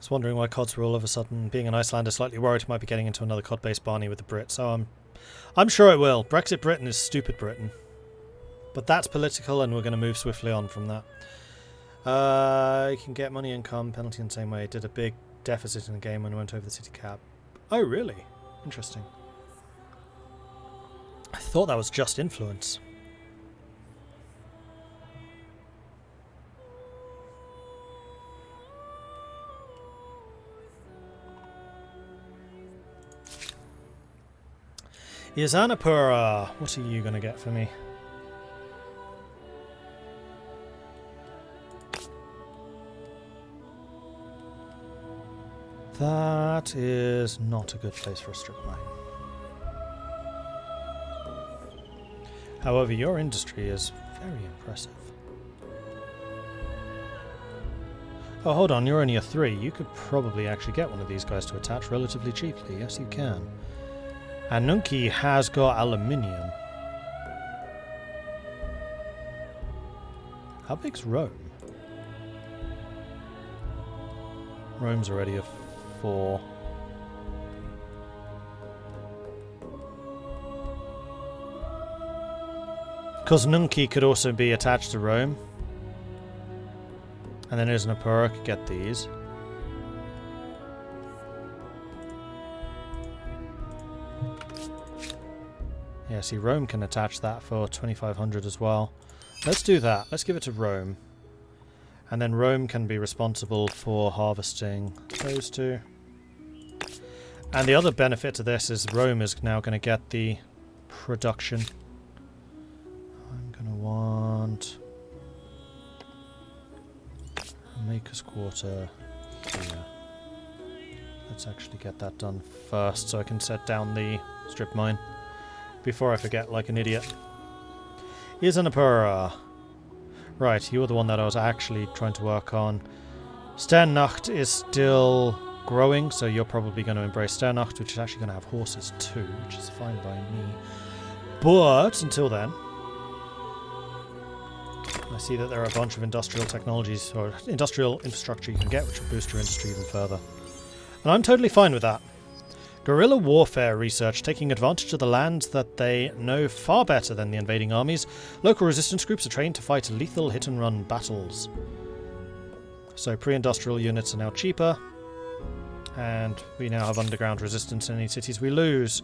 was wondering why CODs were all of a sudden being an Icelander, slightly worried he might be getting into another COD-based Barney with the Brits. So I'm sure it will. Brexit Britain is stupid Britain. But that's political, and we're going to move swiftly on from that. You can get money income, penalty in the same way. Did a big deficit in the game when we went over the city cap. Oh, really? Interesting. I thought that was just influence. Yazanapura, what are you going to get for me? That is not a good place for a strip mine. However, your industry is very impressive. Oh, hold on, you're only a 3. You could probably actually get one of these guys to attach relatively cheaply. Yes, you can. And Nunki has got aluminium. How big's Rome? Rome's already a 4. Because Nunki could also be attached to Rome. And then there's Napura could get these. Yeah, see, Rome can attach that for 2,500 as well. Let's do that. Let's give it to Rome. And then Rome can be responsible for harvesting those two. And the other benefit to this is Rome is now going to get the production. I'm going to want a Maker's Quarter here. Let's actually get that done first so I can set down the strip mine before I forget like an idiot. Izanapura. Right, you were the one that I was actually trying to work on. Sternacht is still growing, so you're probably going to embrace Sternacht, which is actually going to have horses too, which is fine by me. But until then, I see that there are a bunch of industrial technologies or industrial infrastructure you can get, which will boost your industry even further. And I'm totally fine with that. Guerrilla warfare research, taking advantage of the lands that they know far better than the invading armies. Local resistance groups are trained to fight lethal hit-and-run battles. So pre-industrial units are now cheaper, and we now have underground resistance in any cities we lose.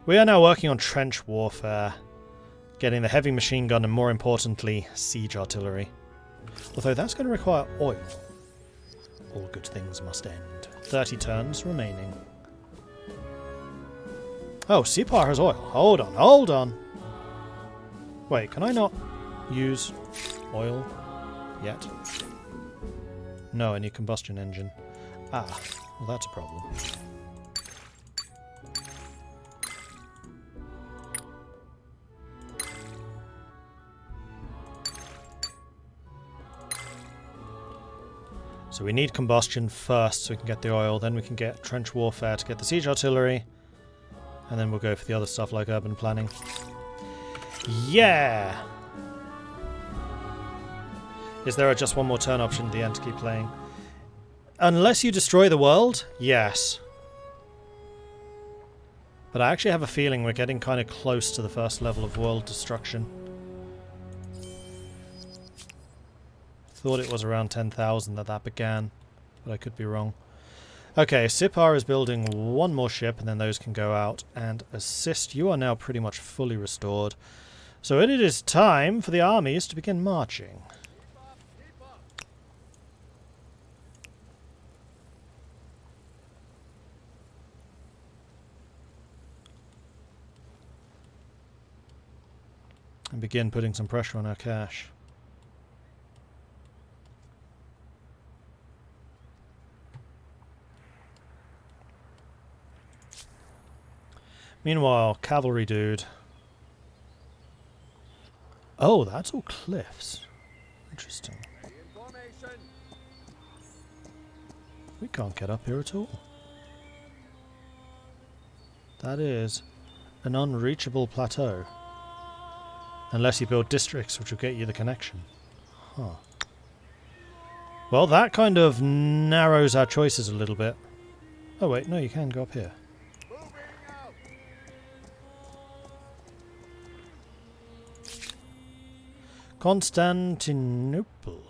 We are now working on trench warfare, getting the heavy machine gun and, more importantly, siege artillery. Although that's going to require oil. All good things must end. 30 turns remaining. Oh, Sipar has oil. Hold on, hold on. Wait, can I not use oil yet? No, I need combustion engine. Ah, well that's a problem. So we need combustion first so we can get the oil, then we can get trench warfare to get the siege artillery. And then we'll go for the other stuff like urban planning. Yeah! Is there just one more turn option at the end to keep playing? Unless you destroy the world, yes. But I actually have a feeling we're getting kind of close to the first level of world destruction. Thought it was around 10,000 that began, but I could be wrong. Okay, Sipar is building one more ship, and then those can go out and assist. You are now pretty much fully restored. So it is time for the armies to begin marching. And begin putting some pressure on our cash. Meanwhile, cavalry dude. Oh, that's all cliffs. Interesting. We can't get up here at all. That is an unreachable plateau. Unless you build districts, which will get you the connection. Huh. Well, that kind of narrows our choices a little bit. Oh wait, no, you can go up here. Constantinople.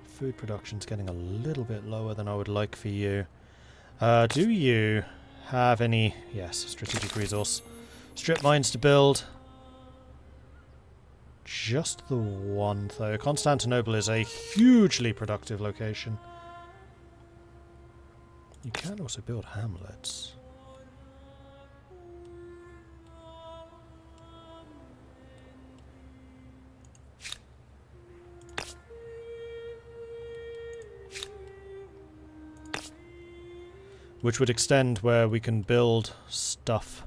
Food production's getting a little bit lower than I would like for you. Do you have any... Yes, strategic resource. Strip mines to build. Just the one, though. Constantinople is a hugely productive location. You can also build hamlets. Which would extend where we can build stuff.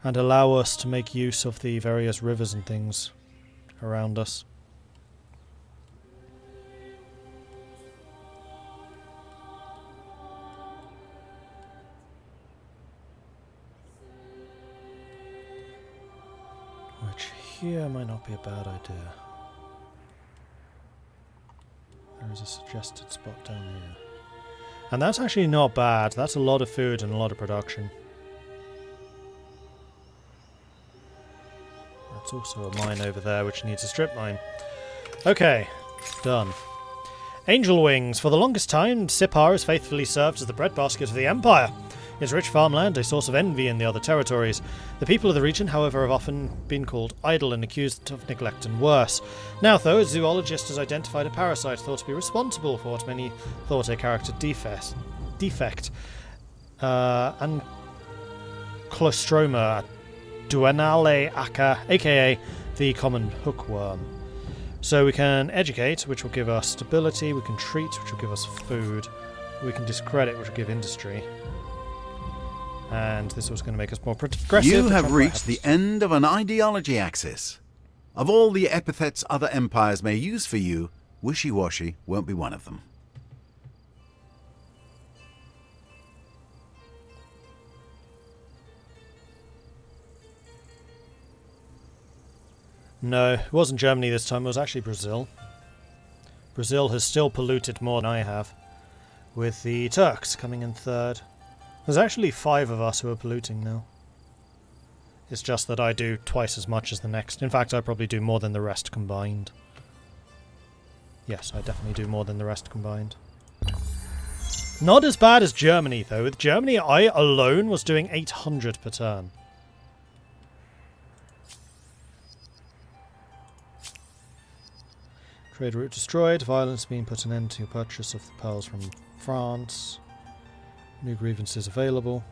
And allow us to make use of the various rivers and things around us. Which here might not be a bad idea. There is a suggested spot down here. And that's actually not bad. That's a lot of food and a lot of production. That's also a mine over there which needs a strip mine. Okay, done. Angel Wings. For the longest time, Sipar has faithfully served as the breadbasket of the Empire. Its rich farmland a source of envy in the other territories. The people of the region, however, have often been called idle and accused of neglect and worse. Now, though, a zoologist has identified a parasite thought to be responsible for what many thought a character defect. And Clostroma duanale aca, aka the common hookworm. So we can educate, which will give us stability. We can treat, which will give us food. We can discredit, which will give industry. And this was going to make us more progressive. You have reached the end of an ideology axis. Of all the epithets other empires may use for you, wishy-washy won't be one of them. No, it wasn't Germany this time, it was actually Brazil. Brazil has still polluted more than I have, with the Turks coming in third. There's actually 5 of us who are polluting now. It's just that I do twice as much as the next. In fact, I probably do more than the rest combined. Yes, I definitely do more than the rest combined. Not as bad as Germany, though. With Germany, I alone was doing 800 per turn. Trade route destroyed. Violence being put an end to your purchase of the pearls from France. New grievances available.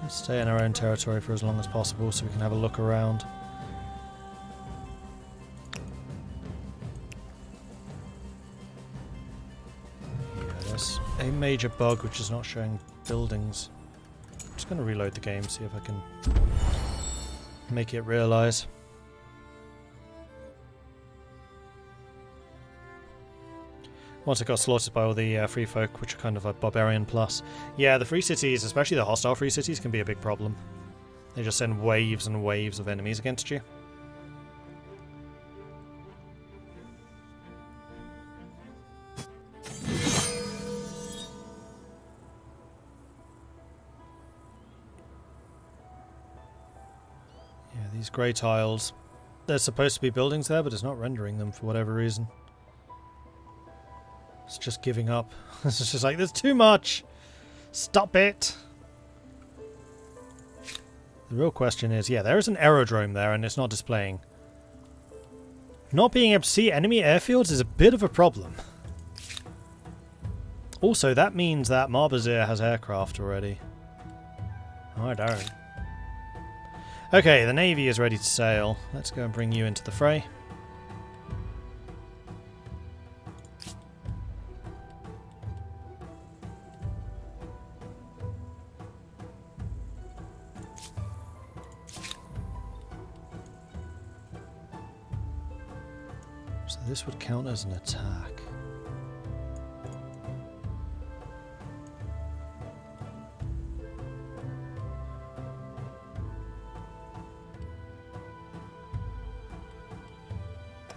Let's stay in our own territory for as long as possible so we can have a look around. A major bug which is not showing buildings. I'm just going to reload the game, see if I can make it realise. Once I got slaughtered by all the free folk, which are kind of a barbarian plus. Yeah, the free cities, especially the hostile free cities, can be a big problem. They just send waves and waves of enemies against you. These grey tiles, there's supposed to be buildings there, but it's not rendering them for whatever reason. It's just giving up. It's just like, there's too much! Stop it! The real question is, yeah, there is an aerodrome there and it's not displaying. Not being able to see enemy airfields is a bit of a problem. Also, that means that Marbazir has aircraft already. I don't. Okay, the navy is ready to sail. Let's go and bring you into the fray. So this would count as an attack.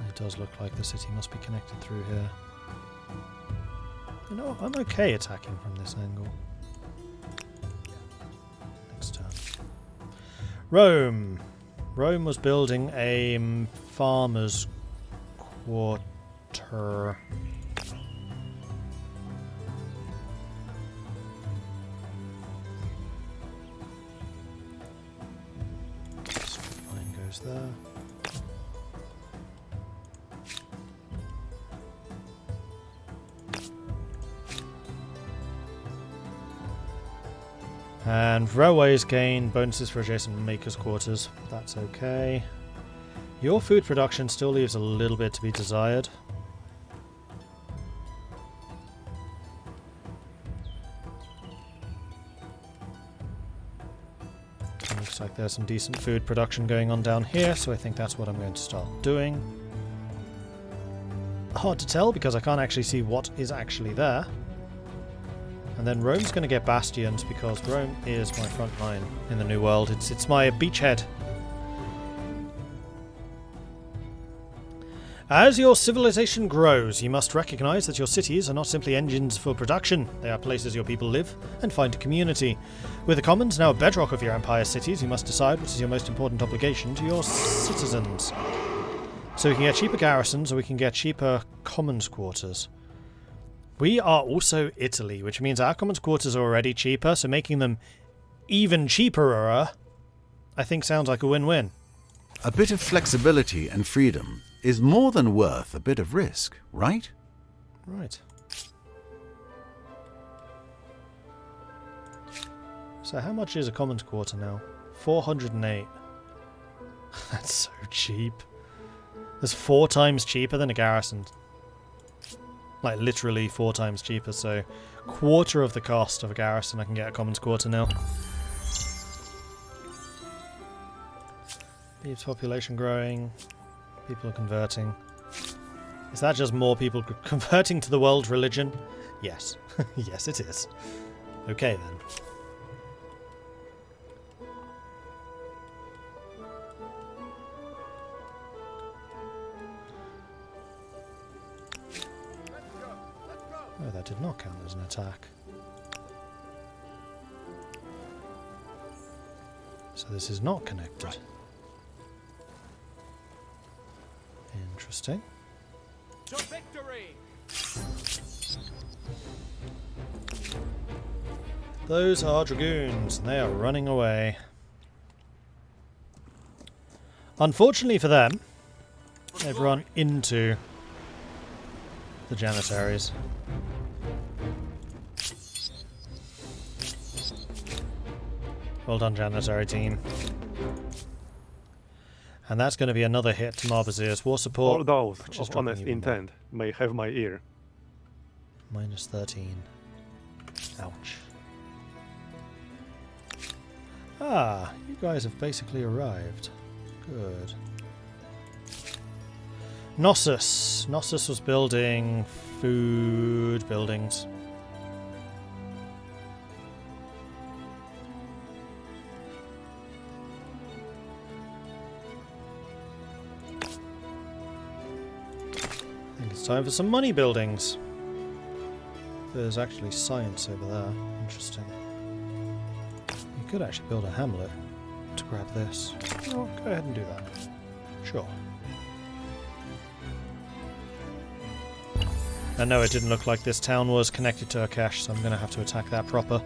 It does look like the city must be connected through here. You know, I'm okay attacking from this angle. Next turn. Rome. Rome was building a farmer's quarter. Straight line goes there. And railways gain bonuses for adjacent makers' quarters. That's okay. Your food production still leaves a little bit to be desired. Looks like there's some decent food production going on down here, so I think that's what I'm going to start doing. Hard to tell because I can't actually see what is actually there. And then Rome's going to get bastions because Rome is my front line in the New World. It's my beachhead. As your civilization grows, you must recognize that your cities are not simply engines for production. They are places your people live and find a community. With the commons now a bedrock of your empire's cities, you must decide what is your most important obligation to your citizens. So we can get cheaper garrisons or we can get cheaper commons quarters. We are also Italy, which means our commons quarters are already cheaper, so making them even cheaper, I think sounds like a win-win. A bit of flexibility and freedom is more than worth a bit of risk, right? Right. So how much is a commons quarter now? 408. That's so cheap. That's 4 times cheaper than a garrison. Like literally 4 times cheaper, so quarter of the cost of a garrison I can get a commons quarter now. Leaves population growing. People are converting. Is that just more people converting to the world religion? Yes. Yes, it is. Okay then. Oh, that did not count as an attack. So this is not connected. Interesting. To victory! Those are dragoons, and they are running away. Unfortunately for them, they've run into the Janissaries. Well done, Janissary team. And that's going to be another hit to Marbazir's war support. All those which is of dropping honest even more. intent may have my ear. Minus 13. Ouch. Ah, you guys have basically arrived. Good. Knossos. Knossos was building food buildings. I think it's time for some money buildings. There's actually science over there. Interesting. You could actually build a hamlet to grab this. Oh, go ahead and do that. Sure. And no, it didn't look like this town was connected to a cache, so I'm going to have to attack that proper.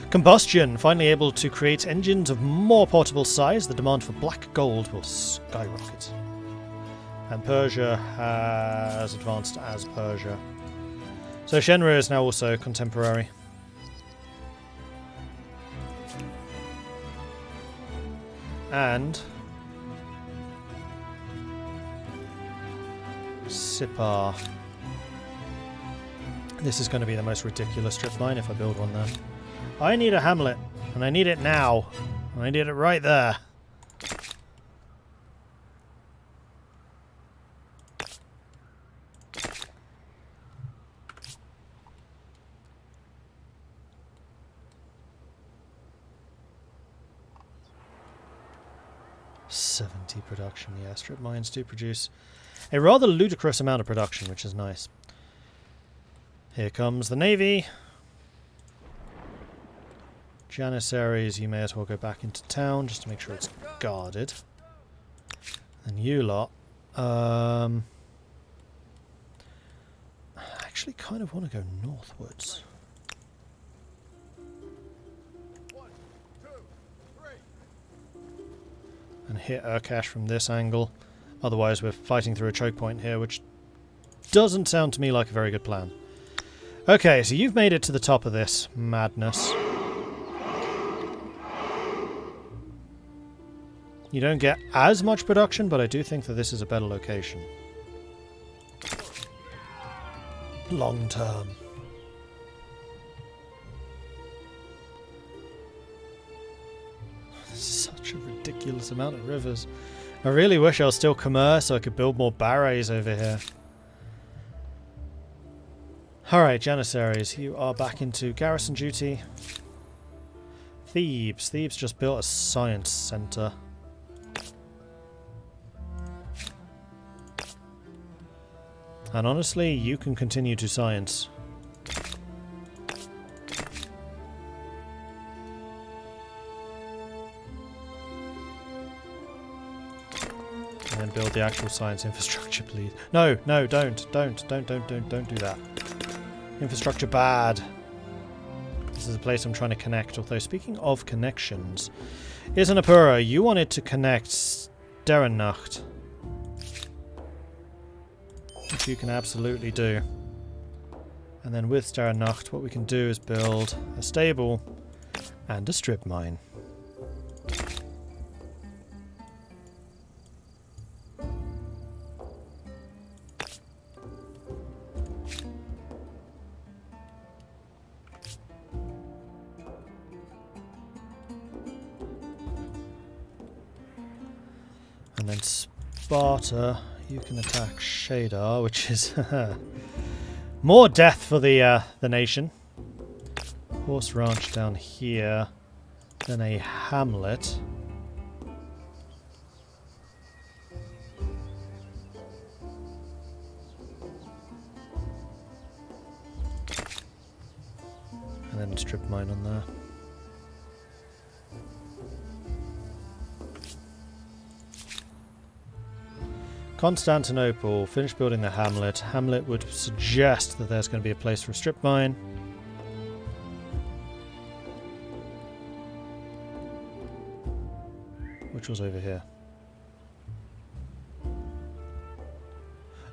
Combustion! Finally able to create engines of more portable size, the demand for black gold will skyrocket. And Persia has advanced as Persia. So Shenru is now also contemporary. And Sipar. This is going to be the most ridiculous strip line if I build one there. I need a hamlet, and I need it now. And I need it right there. 70 production, yeah. Strip mines do produce a rather ludicrous amount of production, which is nice. Here comes the Navy. Janissaries, you may as well go back into town just to make sure it's guarded. And you lot, I actually kind of want to go northwards. 1, 2, 3. And hit Urkesh from this angle. Otherwise we're fighting through a choke point here, which doesn't sound to me like a very good plan. Okay, so you've made it to the top of this madness. You don't get as much production, but I do think that this is a better location. Long term. This is such a ridiculous amount of rivers. I really wish I was still commerce so I could build more barrays over here. Alright, Janissaries, you are back into garrison duty. Thebes. Thebes just built a science centre. And honestly, you can continue to science. And then build the actual science infrastructure, please. No, no, don't do that. Infrastructure bad. This is a place I'm trying to connect. Although, speaking of connections, Isanapura, you wanted to connect Sterenacht. Which you can absolutely do. And then with Sterenacht, what we can do is build a stable and a strip mine. And then Sparta, you can attack Shadar, which is more death for the nation. Horse ranch down here, then a hamlet. And then a strip mine on there. Constantinople, finish building the hamlet. Hamlet would suggest that there's going to be a place for a strip mine. Which was over here.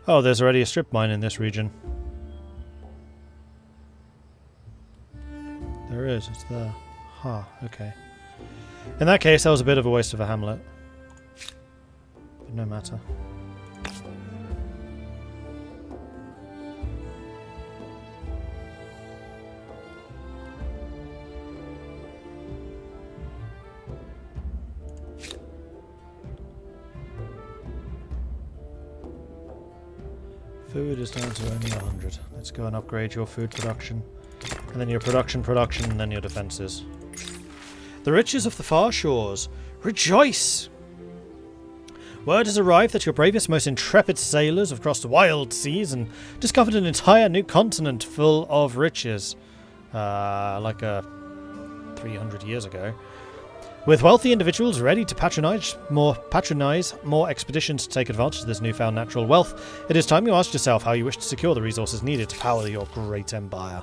Oh, there's already a strip mine in this region. There is, it's there. Huh, okay. In that case, that was a bit of a waste of a hamlet. But no matter. Food is down to only 100. Let's go and upgrade your food production. And then your production, and then your defences. The riches of the far shores. Rejoice! Word has arrived that your bravest, most intrepid sailors have crossed wild seas and discovered an entire new continent full of riches. Like 300 years ago. With wealthy individuals ready to patronize more expeditions to take advantage of this newfound natural wealth, it is time you asked yourself how you wish to secure the resources needed to power your great empire.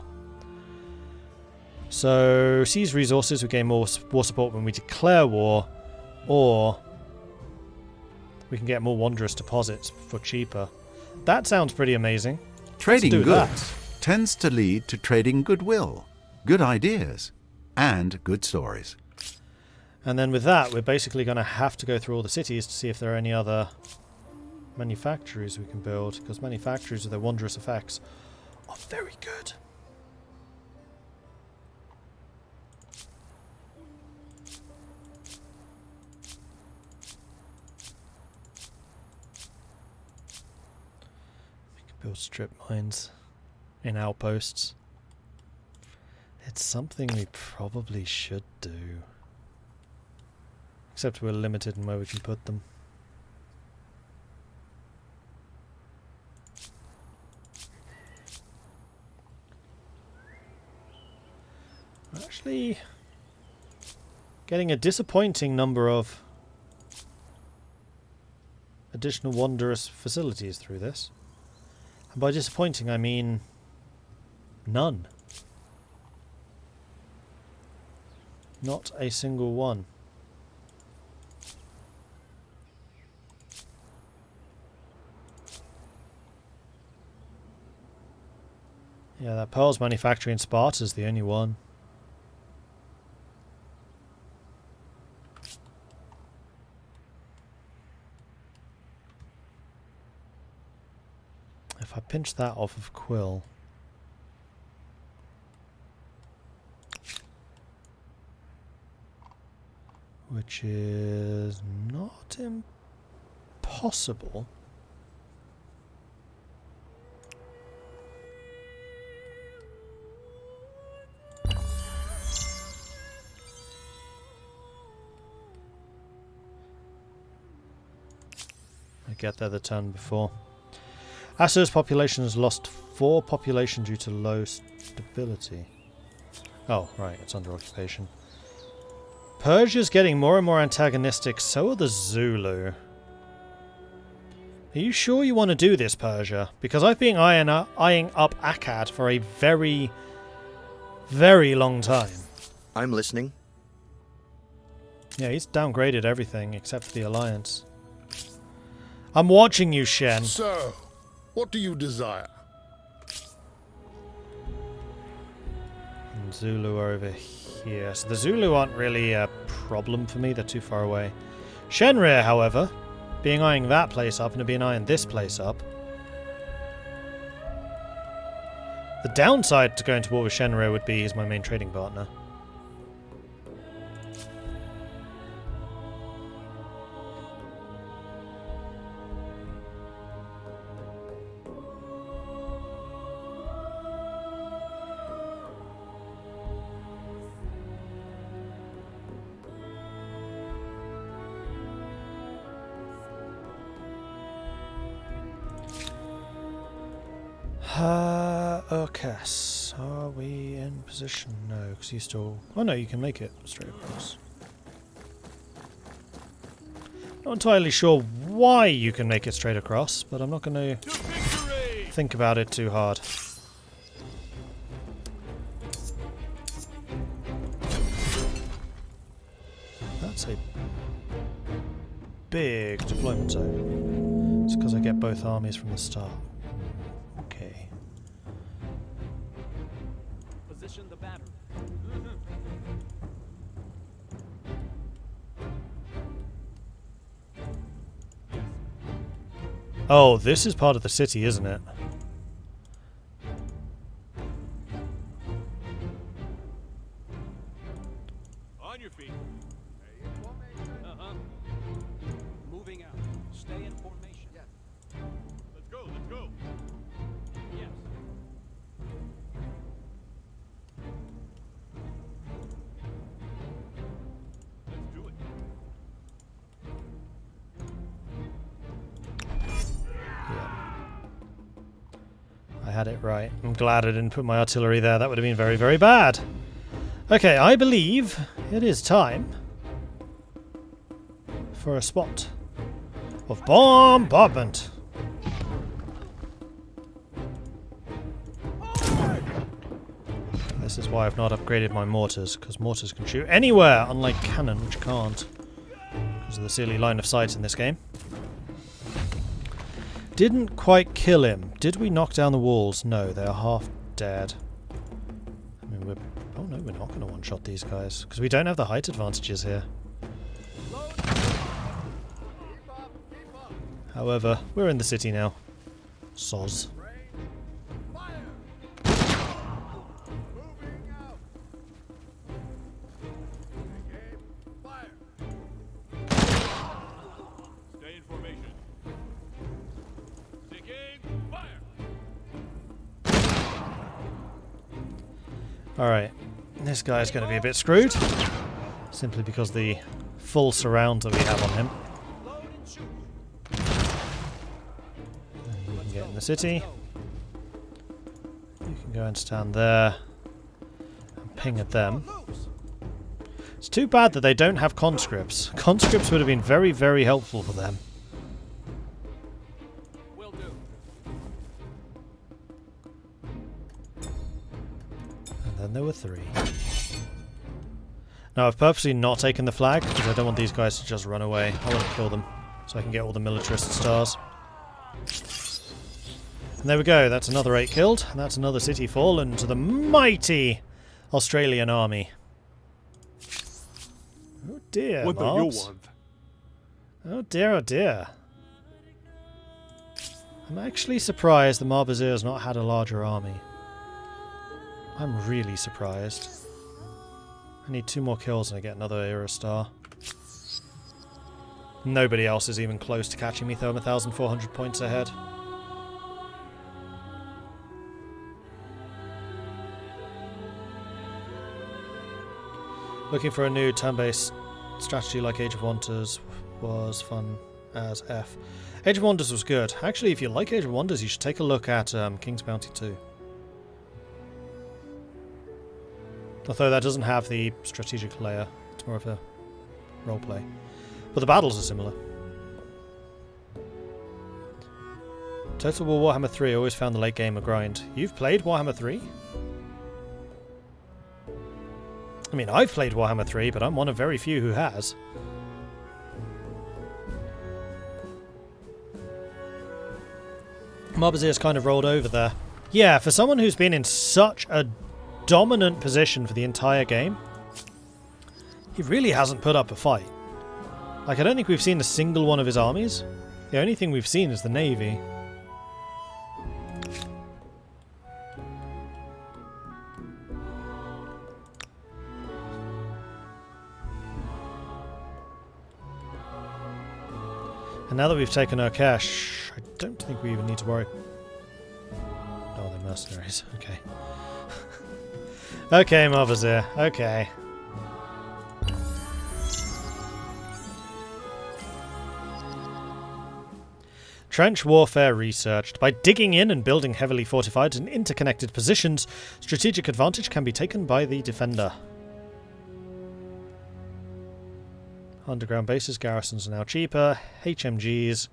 So, seize resources, we gain more war support when we declare war, or we can get more wondrous deposits for cheaper. That sounds pretty amazing. Trading do goods tends to lead to trading goodwill, good ideas, and good stories. And then with that, we're basically going to have to go through all the cities to see if there are any other manufactories we can build, because manufactories with their wondrous effects are very good. We can build strip mines in outposts. It's something we probably should do. Except we're limited in where we can put them. We're actually getting a disappointing number of additional wondrous facilities through this. And by disappointing, I mean none. Not a single one. Yeah, that Pearls manufacturing in Sparta is the only one. If I pinch that off of Quill, which is not impossible. I get there the turn before. Assur's population has lost 4 population due to low stability. Oh, right, it's under occupation. Persia's getting more and more antagonistic, so are the Zulu. Are you sure you want to do this, Persia? Because I've been eyeing up Akkad for a very, very long time. I'm listening. Yeah, he's downgraded everything except for the Alliance. I'm watching you, Shen. So, what do you desire? And Zulu are over here. So the Zulu aren't really a problem for me. They're too far away. Shenrir, however, being eyeing that place up and being eyeing this place up. The downside to going to war with Shenrir would be he's my main trading partner. Okay, are we in position? No, because you still... Oh no, you can make it straight across. Not entirely sure why you can make it straight across, but I'm not going to think about it too hard. That's a big deployment zone. It's because I get both armies from the start. Okay. Position the battery. Oh, this is part of the city, isn't it? On your feet. Uh-huh. Moving out. Stay in formation. Yes. Let's go, let's go. Yes. Let's do it. I had it right. I'm glad I didn't put my artillery there. That would have been very, very bad. Okay, I believe it is time for a spot of bombardment. This is why I've not upgraded my mortars, because mortars can shoot anywhere, unlike cannon, which can't, because of the silly line of sight in this game. Didn't quite kill him. Did we knock down the walls? No, they are half dead. I mean, oh no, we're not going to one-shot these guys, because we don't have the height advantages here. However, we're in the city now. Soz. Stay in formation. Taking fire. Alright, this guy's going to be a bit screwed. Simply because the full surround that we have on him. You can get in the city. You can go and stand there and ping at them. It's too bad that they don't have conscripts. Conscripts would have been very, very helpful for them. Will do. And then there were 3. Now, I've purposely not taken the flag because I don't want these guys to just run away. I want to kill them so I can get all the militarist stars. And there we go. That's another 8 killed. And that's another city fallen to the mighty Australian army. Oh dear, What do you mobs. want? Oh dear, oh dear. I'm actually surprised the Marbazir's not had a larger army. I'm really surprised. I need 2 more kills and I get another era star. Nobody else is even close to catching me, though I'm 1,400 points ahead. Looking for a new turn-based strategy like Age of Wonders was fun as F. Age of Wonders was good. Actually, if you like Age of Wonders, you should take a look at King's Bounty 2. Although that doesn't have the strategic layer. It's more of a roleplay. But the battles are similar. Total War Warhammer 3 always found the late game a grind. You've played Warhammer 3? I mean, I've played Warhammer 3, but I'm one of very few who has. Marbazir's kind of rolled over there. Yeah, for someone who's been in such a dominant position for the entire game, he really hasn't put up a fight. Like, I don't think we've seen a single one of his armies. The only thing we've seen is the navy. And now that we've taken Urkesh, I don't think we even need to worry. Oh, they're mercenaries. Okay. Okay, Marbazir. Okay. Trench warfare researched. By digging in and building heavily fortified and interconnected positions, strategic advantage can be taken by the defender. Underground bases, garrisons are now cheaper. HMGs,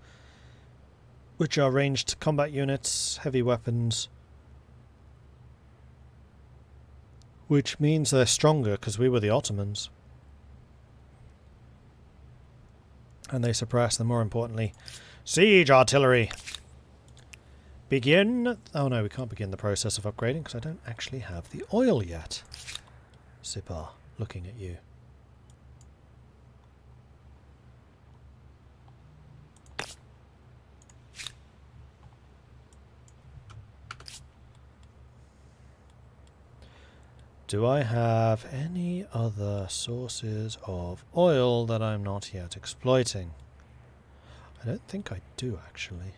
which are ranged combat units, heavy weapons, which means they're stronger because we were the Ottomans. And they suppress them, more importantly. Siege artillery! Begin... Oh no, we can't begin the process of upgrading because I don't actually have the oil yet. Sipar, looking at you. Do I have any other sources of oil that I'm not yet exploiting? I don't think I do, actually.